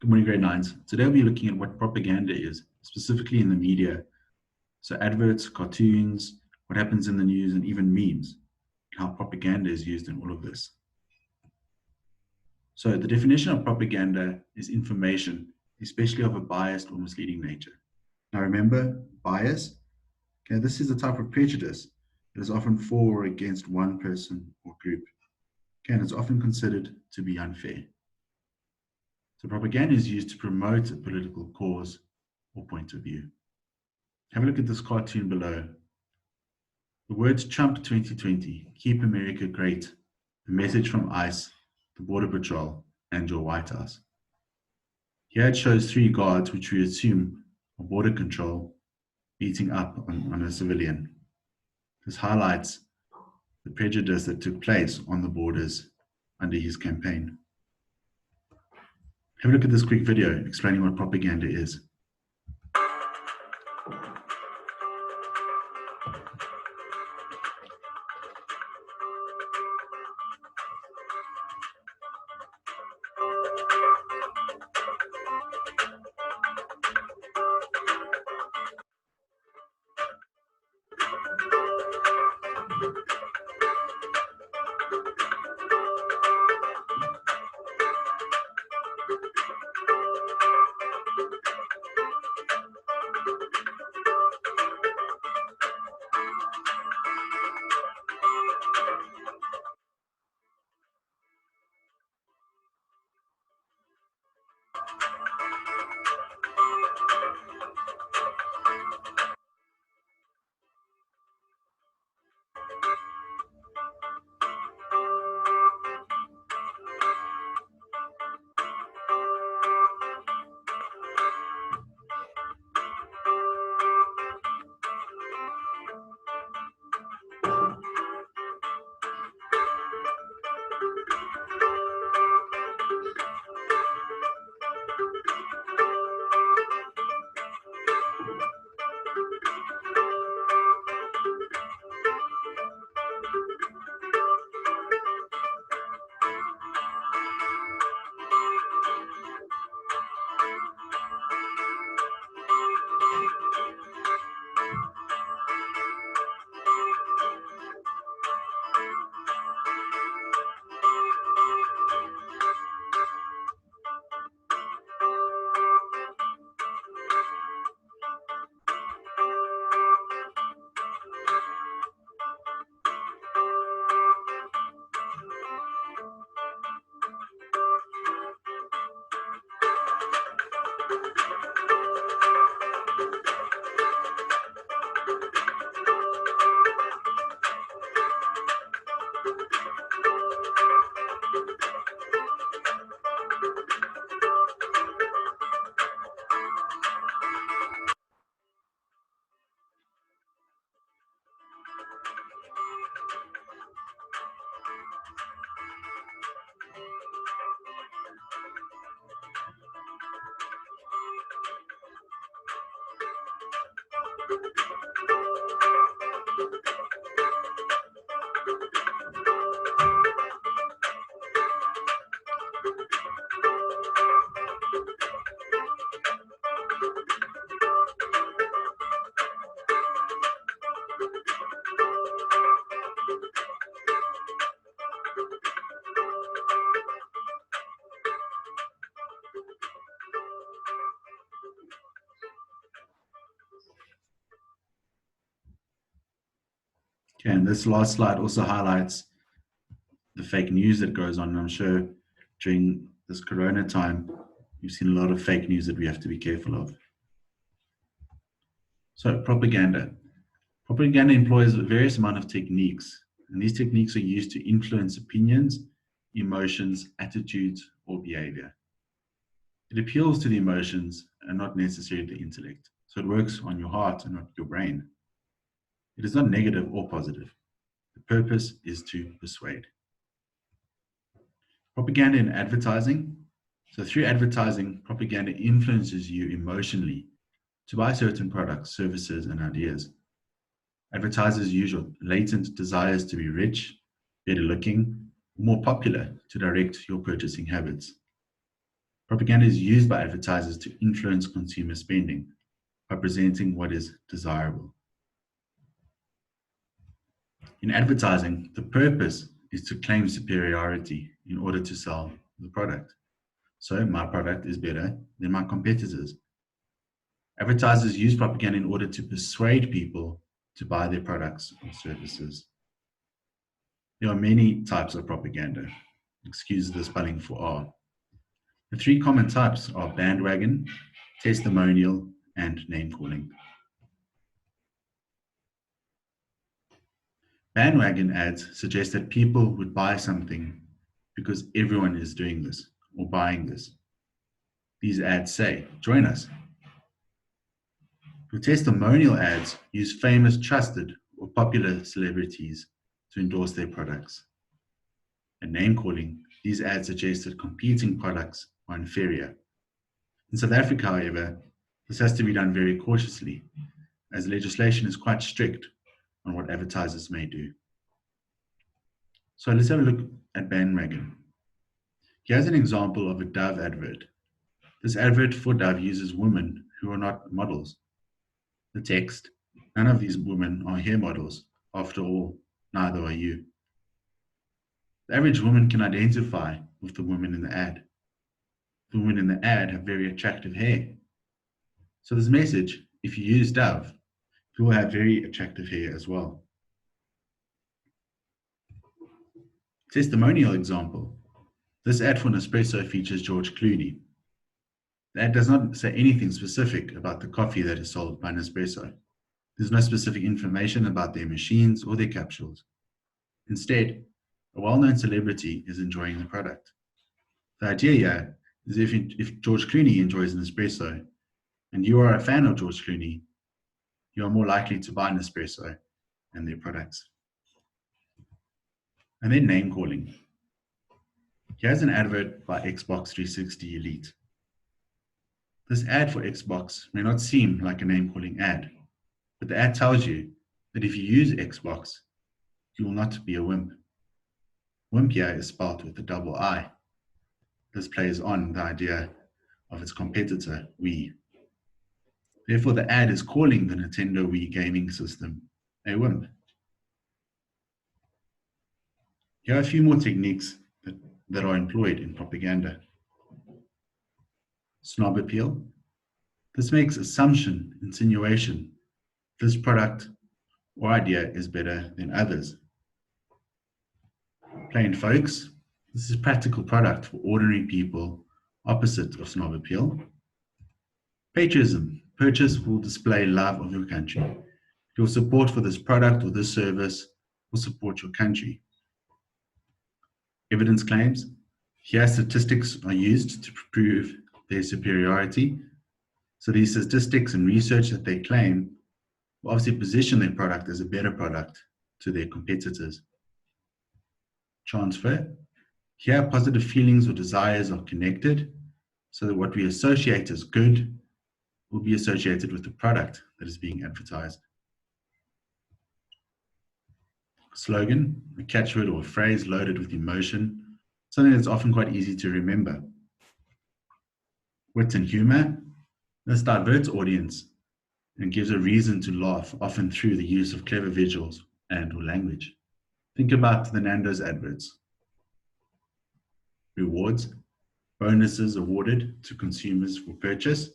Good morning, grade 9s. Today we'll be looking at what propaganda is, specifically in the media. So adverts, cartoons, what happens in the news, and even memes, how propaganda is used in all of this. So the definition of propaganda is information, especially of a biased or misleading nature. Now remember, bias, okay, this is a type of prejudice that is often for or against one person or group. Okay, and it's often considered to be unfair. So propaganda is used to promote a political cause or point of view. Have a look at this cartoon below. The words Trump 2020, keep America great, a message from ICE, the Border Patrol, and your White House. Here it shows 3 guards, which we assume are border control, beating up on a civilian. This highlights the prejudice that took place on the borders under his campaign. Have a look at this quick video explaining what propaganda is. Okay, and this last slide also highlights the fake news that goes on. I'm sure during this Corona time, you've seen a lot of fake news that we have to be careful of. So propaganda. Propaganda employs a various amount of techniques, and these techniques are used to influence opinions, emotions, attitudes, or behavior. It appeals to the emotions and not necessarily the intellect. So it works on your heart and not your brain. It is not negative or positive. The purpose is to persuade. Propaganda in advertising. So through advertising, propaganda influences you emotionally to buy certain products, services, and ideas. Advertisers use your latent desires to be rich, better looking, more popular to direct your purchasing habits. Propaganda is used by advertisers to influence consumer spending by presenting what is desirable. In advertising, the purpose is to claim superiority in order to sell the product. So my product is better than my competitors. Advertisers use propaganda in order to persuade people to buy their products or services. There are many types of propaganda. Excuse the spelling for R. The three common types are bandwagon, testimonial, and name calling. Bandwagon ads suggest that people would buy something because everyone is doing this or buying this. These ads say, join us. Your testimonial ads use famous, trusted, or popular celebrities to endorse their products. And name calling, these ads suggest that competing products are inferior. In South Africa, however, this has to be done very cautiously, as legislation is quite strict on what advertisers may do. So let's have a look at bandwagon. Here's an example of a Dove advert. This advert for Dove uses women who are not models. The text, none of these women are hair models. After all, neither are you. The average woman can identify with the women in the ad. The women in the ad have very attractive hair. So this message, if you use Dove, you will have very attractive hair as well. Testimonial example. This ad for Nespresso features George Clooney. The ad does not say anything specific about the coffee that is sold by Nespresso. There's no specific information about their machines or their capsules. Instead, a well-known celebrity is enjoying the product. The idea here is if George Clooney enjoys Nespresso and you are a fan of George Clooney, you are more likely to buy Nespresso and their products. And then name calling. Here's an advert by Xbox 360 Elite. This ad for Xbox may not seem like a name calling ad, but the ad tells you that if you use Xbox, you will not be a wimp. Wimp here is spelled with a double I. This plays on the idea of its competitor, Wii. Therefore, the ad is calling the Nintendo Wii gaming system a wimp. Here are a few more techniques that are employed in propaganda. Snob appeal. This makes assumption, insinuation, this product or idea is better than others. Plain folks. This is practical product for ordinary people, opposite of snob appeal. Patriotism. Purchase will display love of your country. Your support for this product or this service will support your country. Evidence claims. Here statistics are used to prove their superiority. So these statistics and research that they claim will obviously position their product as a better product to their competitors. Transfer. Here positive feelings or desires are connected so that what we associate as good will be associated with the product that is being advertised. Slogan, a catchword or a phrase loaded with emotion, something that's often quite easy to remember. Wit and humor, this diverts audience and gives a reason to laugh, often through the use of clever visuals and or language. Think about the Nando's adverts. Rewards, bonuses awarded to consumers for purchase.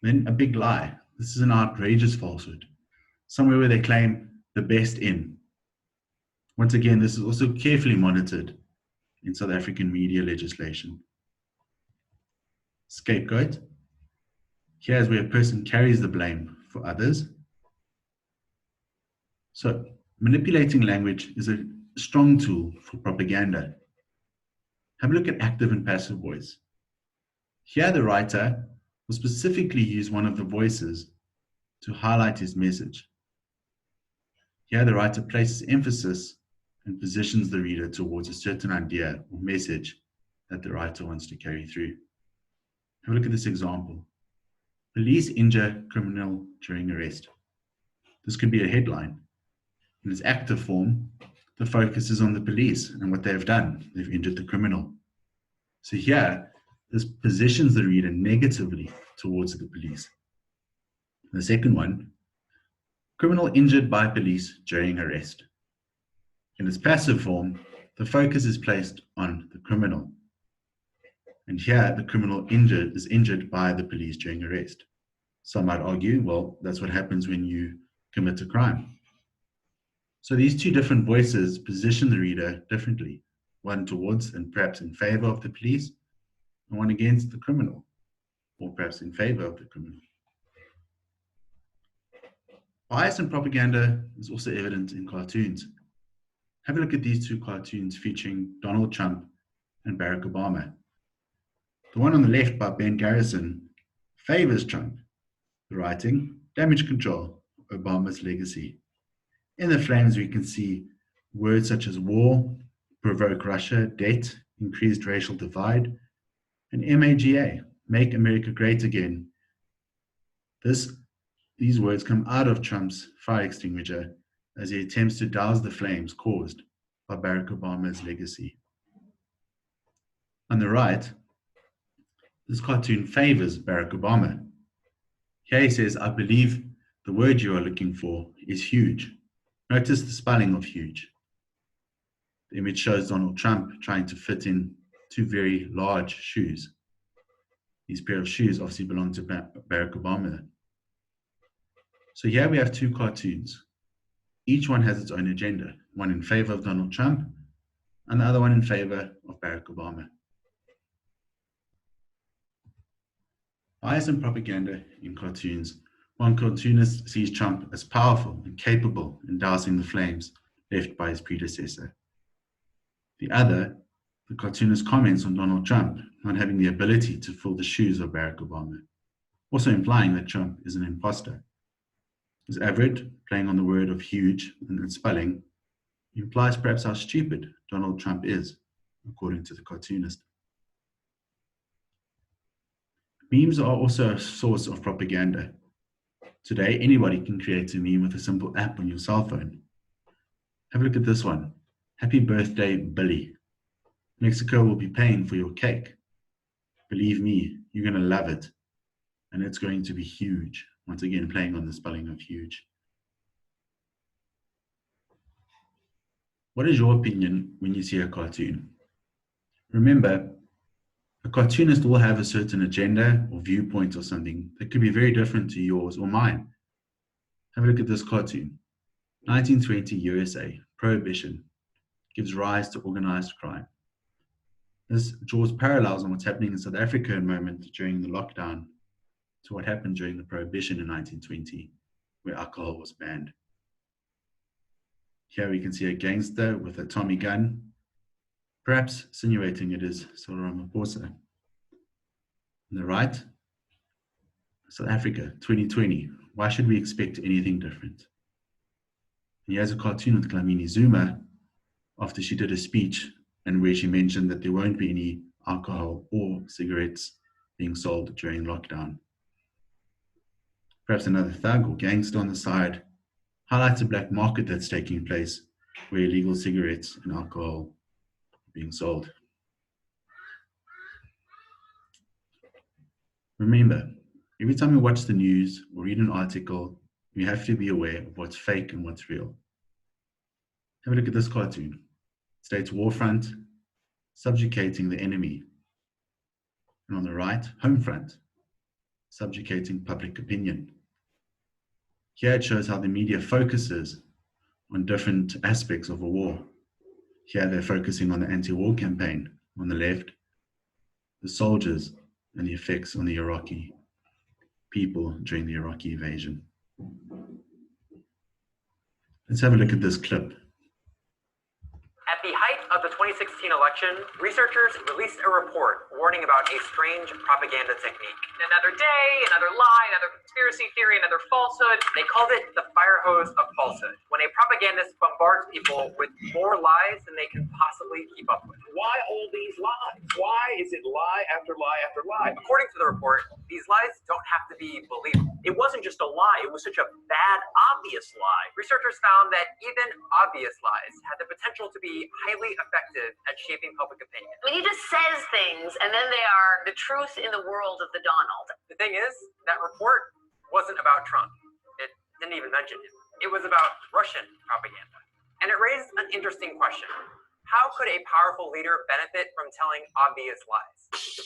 Then a big lie. This is an outrageous falsehood. Somewhere where they claim the best in. Once again, this is also carefully monitored in South African media legislation. Scapegoat. Here's where a person carries the blame for others. So manipulating language is a strong tool for propaganda. Have a look at active and passive voice. Here the writer will specifically use one of the voices to highlight his message. Here the writer places emphasis and positions the reader towards a certain idea or message that the writer wants to carry through. Have a look at this example. Police injure criminal during arrest. This could be a headline. In its active form, the focus is on the police and what they have done. They've injured the criminal. So here, this positions the reader negatively towards the police. The second one, criminal injured by police during arrest. In its passive form, the focus is placed on the criminal. And here, the criminal is injured by the police during arrest. Some might argue, well, that's what happens when you commit a crime. So these two different voices position the reader differently, one towards and perhaps in favor of the police, and one against the criminal, or perhaps in favor of the criminal. Bias and propaganda is also evident in cartoons. Have a look at these two cartoons featuring Donald Trump and Barack Obama. The one on the left by Ben Garrison favors Trump. The writing, damage control, Obama's legacy. In the flames, we can see words such as war, provoke Russia, debt, increased racial divide, and MAGA, make America great again. These words come out of Trump's fire extinguisher as he attempts to douse the flames caused by Barack Obama's legacy. On the right, this cartoon favors Barack Obama. Here he says, I believe the word you are looking for is huge. Notice the spelling of huge. The image shows Donald Trump trying to fit in two very large shoes. These pair of shoes obviously belong to Barack Obama. So here we have two cartoons. Each one has its own agenda, one in favor of Donald Trump and the other one in favor of Barack Obama. Bias and propaganda in cartoons. One cartoonist sees Trump as powerful and capable in dousing the flames left by his predecessor. The other, the cartoonist comments on Donald Trump not having the ability to fill the shoes of Barack Obama, also implying that Trump is an imposter. As Everett, playing on the word of huge and its spelling, implies perhaps how stupid Donald Trump is, according to the cartoonist. Memes are also a source of propaganda. Today, anybody can create a meme with a simple app on your cell phone. Have a look at this one. Happy birthday, Billy. Mexico will be paying for your cake. Believe me, you're going to love it. And it's going to be huge. Once again, playing on the spelling of huge. What is your opinion when you see a cartoon? Remember, a cartoonist will have a certain agenda or viewpoint or something that could be very different to yours or mine. Have a look at this cartoon. 1920 USA, Prohibition, gives rise to organized crime. This draws parallels on what's happening in South Africa at the moment during the lockdown to what happened during the Prohibition in 1920, where alcohol was banned. Here we can see a gangster with a Tommy gun, perhaps insinuating it is Cyril Ramaphosa. On the right, South Africa, 2020. Why should we expect anything different? And here's a cartoon with Dlamini Zuma after she did a speech and where she mentioned that there won't be any alcohol or cigarettes being sold during lockdown. Perhaps another thug or gangster on the side highlights a black market that's taking place where illegal cigarettes and alcohol are being sold. Remember, every time you watch the news or read an article, you have to be aware of what's fake and what's real. Have a look at this cartoon. It states war front, subjugating the enemy. And on the right, home front, subjugating public opinion. Here it shows how the media focuses on different aspects of a war. Here they're focusing on the anti-war campaign on the left, the soldiers and the effects on the Iraqi people during the Iraqi invasion. Let's have a look at this clip. At the height of the 2016 election, researchers released a report warning about a strange propaganda technique. Another day, another lie, another conspiracy theory, another falsehood. They called it the fire hose of falsehood, when a propagandist bombards people with more lies than they can possibly keep up with. Why all these lies? Why is it lie after lie after lie. According to the report, these lies don't have to be believable. It wasn't just a lie, it was such a bad, obvious lie. Researchers found that even obvious lies had the potential to be highly effective at shaping public opinion. I mean, he just says things, and then they are the truth in the world of the Donald. The thing is, that report wasn't about Trump. It didn't even mention him. It was about Russian propaganda. And it raised an interesting question. How could a powerful leader benefit from telling obvious lies?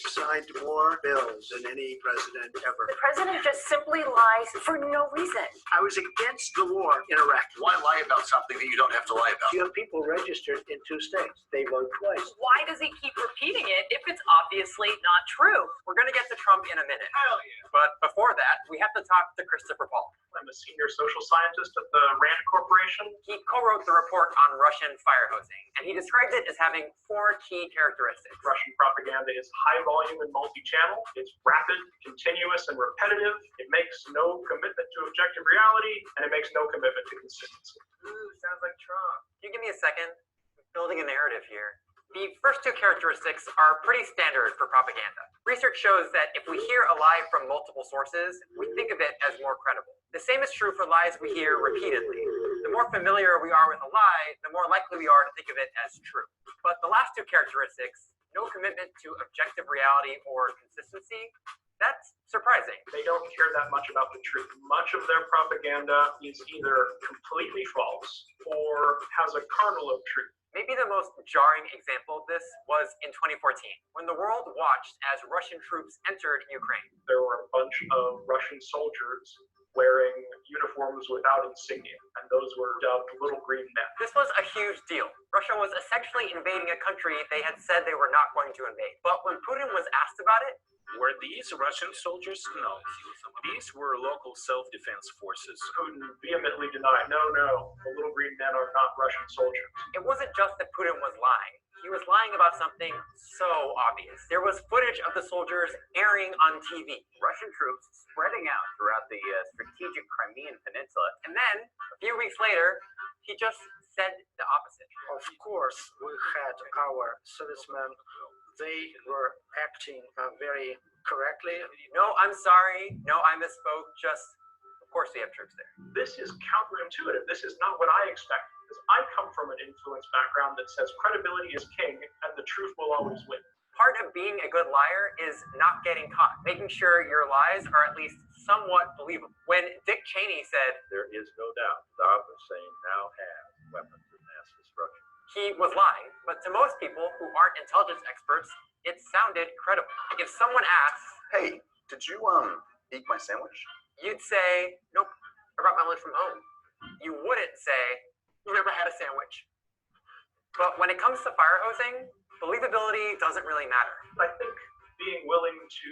Signed more bills than any president ever. The president just simply lies for no reason. I was against the war in Iraq. Why lie about something that you don't have to lie about? You have people registered in 2 states. They vote twice. Why does he keep repeating it if it's obviously not true? We're going to get to Trump in a minute. Hell yeah. But before that, we have to talk to Christopher Paul. I'm a senior social scientist at the RAND Corporation. He co-wrote the report on Russian fire hosing, and he describes it as having 4 key characteristics. Russian propaganda is high volume and multi-channel. It's rapid, continuous, and repetitive. It makes no commitment to objective reality, and it makes no commitment to consistency. Ooh, sounds like Trump. Can you give me a second? I'm building a narrative here. The first 2 characteristics are pretty standard for propaganda. Research shows that if we hear a lie from multiple sources, we think of it as more credible. The same is true for lies we hear repeatedly. The more familiar we are with a lie, the more likely we are to think of it as true. But the last 2 characteristics, no commitment to objective reality or consistency, that's surprising. They don't care that much about the truth. Much of their propaganda is either completely false or has a kernel of truth. Maybe the most jarring example of this was in 2014, when the world watched as Russian troops entered Ukraine. There were a bunch of Russian soldiers wearing uniforms without insignia, and those were dubbed Little Green Men. This was a huge deal. Russia was essentially invading a country they had said they were not going to invade. But when Putin was asked about it, Were these Russian soldiers? No. These were local self-defense forces. Putin vehemently denied, no, the Little Green Men are not Russian soldiers. it wasn't just that Putin was lying. He was lying about something so obvious. There was footage of the soldiers airing on TV. Russian troops spreading out throughout the strategic Crimean Peninsula. And then, a few weeks later, he just said the opposite. Of course, we had our servicemen. They were acting very correctly. No, I'm sorry. No, I misspoke. Just, of course we have troops there. This is counterintuitive. This is not what I expected. Because I come from an influence background that says credibility is king and the truth will always win. Part of being a good liar is not getting caught, making sure your lies are at least somewhat believable. When Dick Cheney said, "There is no doubt Saddam Hussein now has weapons of mass destruction," he was lying, but to most people who aren't intelligence experts, it sounded credible. If someone asks, "Hey, did you eat my sandwich?" you'd say, nope, I brought my lunch from home. You wouldn't say, you never had a sandwich. But when it comes to fire hosing, believability doesn't really matter. I think being willing to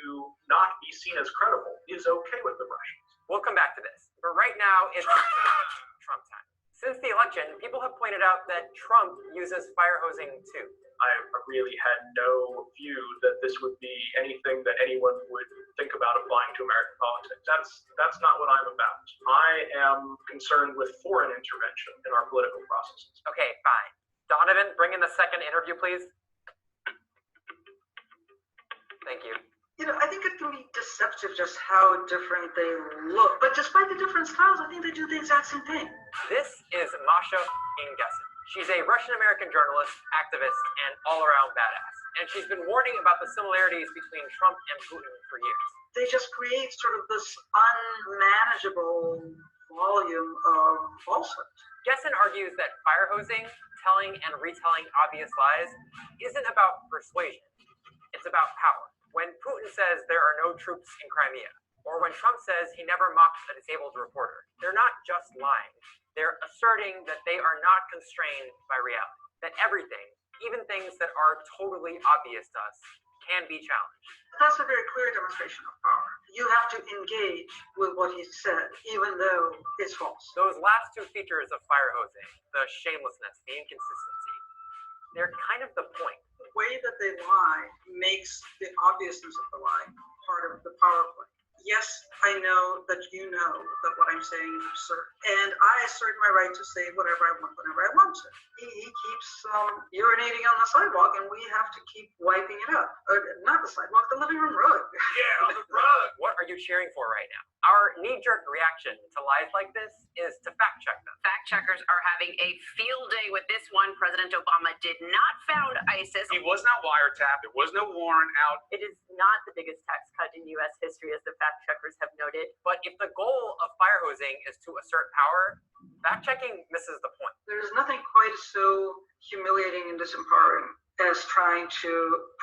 not be seen as credible is okay with the Russians. We'll come back to this. But right now, it's Trump time. Since the election, people have pointed out that Trump uses fire hosing too. I really had no view that this would be anything that anyone would think about applying to American politics. That's not what I'm about. I am concerned with foreign intervention in our political processes. Okay, fine. Donovan, bring in the second interview, please. Thank you. You know, I think it can be deceptive just how different they look. But despite the different styles, I think they do the exact same thing. This is Masha Gessen. She's a Russian-American journalist, activist, and all-around badass. And she's been warning about the similarities between Trump and Putin for years. They just create sort of this unmanageable volume of falsehood. Gessen argues that fire hosing, telling and retelling obvious lies, isn't about persuasion. It's about power. When Putin says there are no troops in Crimea, or when Trump says he never mocked a disabled reporter, they're not just lying. They're asserting that they are not constrained by reality, that everything, even things that are totally obvious to us, can be challenged. That's a very clear demonstration of power. You have to engage with what he said, even though it's false. Those last 2 features of fire hosing, the shamelessness, the inconsistency, they're kind of the point. The way that they lie makes the obviousness of the lie part of the power play. Yes, I know that you know that what I'm saying is absurd. And I assert my right to say whatever I want whenever I want to. He keeps urinating on the sidewalk and we have to keep wiping it up. Not the sidewalk, the you cheering for right now? Our knee-jerk reaction to lies like this is to fact-check them. Fact checkers are having a field day with this one. President Obama did not found ISIS. He was not wiretapped. There was no warrant out. It is not the biggest tax cut in U.S. history, as the fact checkers have noted. But if the goal of fire hosing is to assert power, fact-checking misses the point. There's nothing quite so humiliating and disempowering as trying to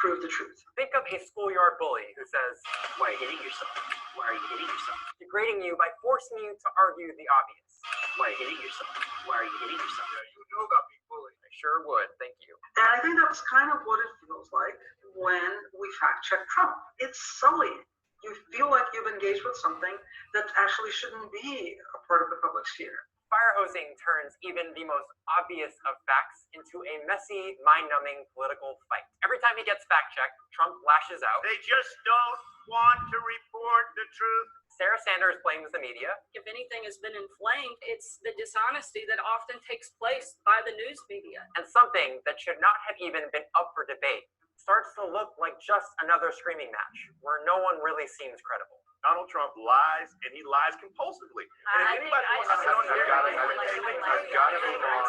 prove the truth. Think of a schoolyard bully who says, Why are you hitting yourself? Why are you hitting yourself? degrading you by forcing you to argue the obvious. Why are you hitting yourself? Why are you hitting yourself? You know about being bullied. I sure would, thank you. And I think that's kind of what it feels like when we fact check Trump. It's sullying. You feel like you've engaged with something that actually shouldn't be a part of the public sphere. Fire hosing turns even the most obvious of facts into a messy, mind-numbing political fight. Every time he gets fact-checked, Trump lashes out. They just don't want to report the truth. Sarah Sanders blames the media. If anything has been inflamed, it's the dishonesty that often takes place by the news media. And something that should not have even been up for debate starts to look like just another screaming match, where no one really seems credible. Donald Trump lies, and he lies compulsively. And if anybody wants to sit on here, I've got to move on.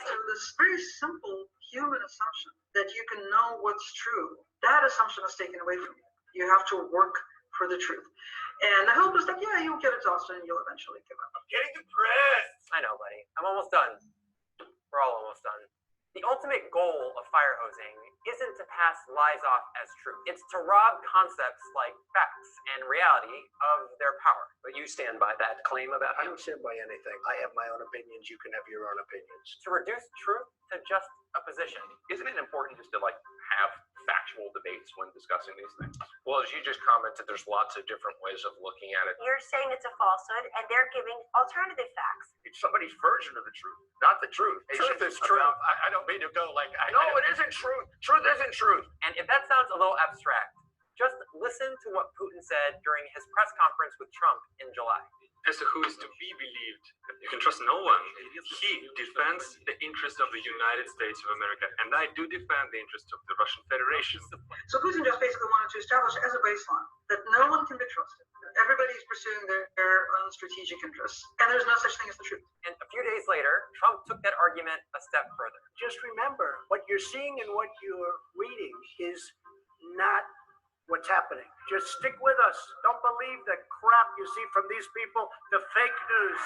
So this very simple human assumption that you can know what's true, that assumption is taken away from you. You have to work for the truth. And the hope is that, yeah, you'll get exhausted and you'll eventually give up. I'm getting depressed. I know, buddy. I'm almost done. We're all almost done. The ultimate goal of fire hosing isn't to pass lies off as true. It's to rob concepts like facts and reality of their power. But you stand by that claim about I him? don't stand by anything. I have my own opinions. You can have your own opinions. To reduce truth to just a position. Isn't it important just to have factual debates when discussing these things? Well, as you just commented, there's lots of different ways of looking at it. You're saying it's a falsehood, and they're giving alternative facts. It's somebody's version of the truth, not the truth. Truth is truth. I don't mean to go No, it isn't truth. Truth isn't truth. And if that sounds a little abstract, just listen to what Putin said during his press conference with Trump in July. As to who is to be believed, you can trust no one. He defends the interests of the United States of America, and I do defend the interests of the Russian Federation. So Putin just basically wanted to establish as a baseline that no one can be trusted. Everybody's pursuing their own strategic interests, and there's no such thing as the truth. And a few days later, Trump took that argument a step further. Just remember, what you're seeing and what you're reading is not what's happening. Just stick with us. Don't believe the crap you see from these people, the fake news.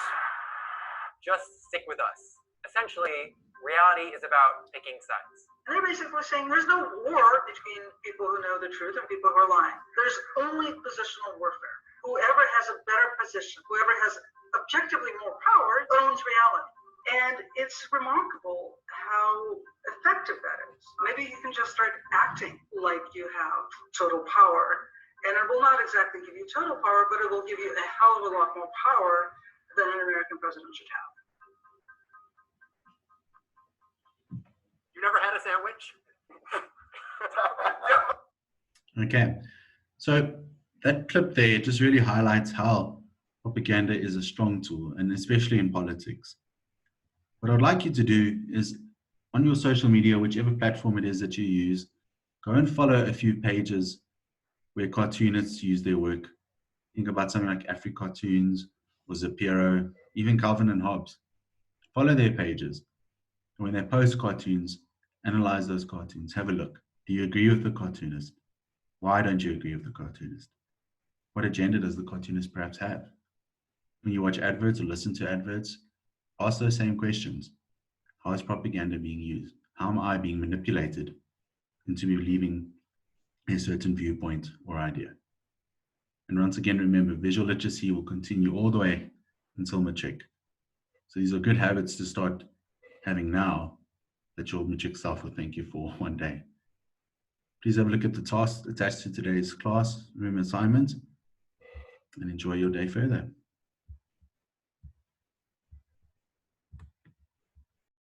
Just stick with us. Essentially, reality is about picking sides. And they're basically saying there's no war between people who know the truth and people who are lying. There's only positional warfare. Whoever has a better position, whoever has objectively more power, owns reality. And it's remarkable how effective that is. Maybe you can just start acting like you have total power. And it will not exactly give you total power, but it will give you a hell of a lot more power than an American president should have. You never had a sandwich? Okay, so that clip there just really highlights how propaganda is a strong tool, and especially in politics. What I'd like you to do is, on your social media, whichever platform it is that you use, go and follow a few pages where cartoonists use their work. Think about something like AfriCartoons or Zapiro, even Calvin and Hobbes. Follow their pages. And when they post cartoons, analyze those cartoons. Have a look. Do you agree with the cartoonist? Why don't you agree with the cartoonist? What agenda does the cartoonist perhaps have? When you watch adverts or listen to adverts, ask those same questions. How is propaganda being used? How am I being manipulated into believing a certain viewpoint or idea? And once again, remember, visual literacy will continue all the way until matric. So these are good habits to start having now that your matric self will thank you for one day. Please have a look at the tasks attached to today's class room assignment and enjoy your day further.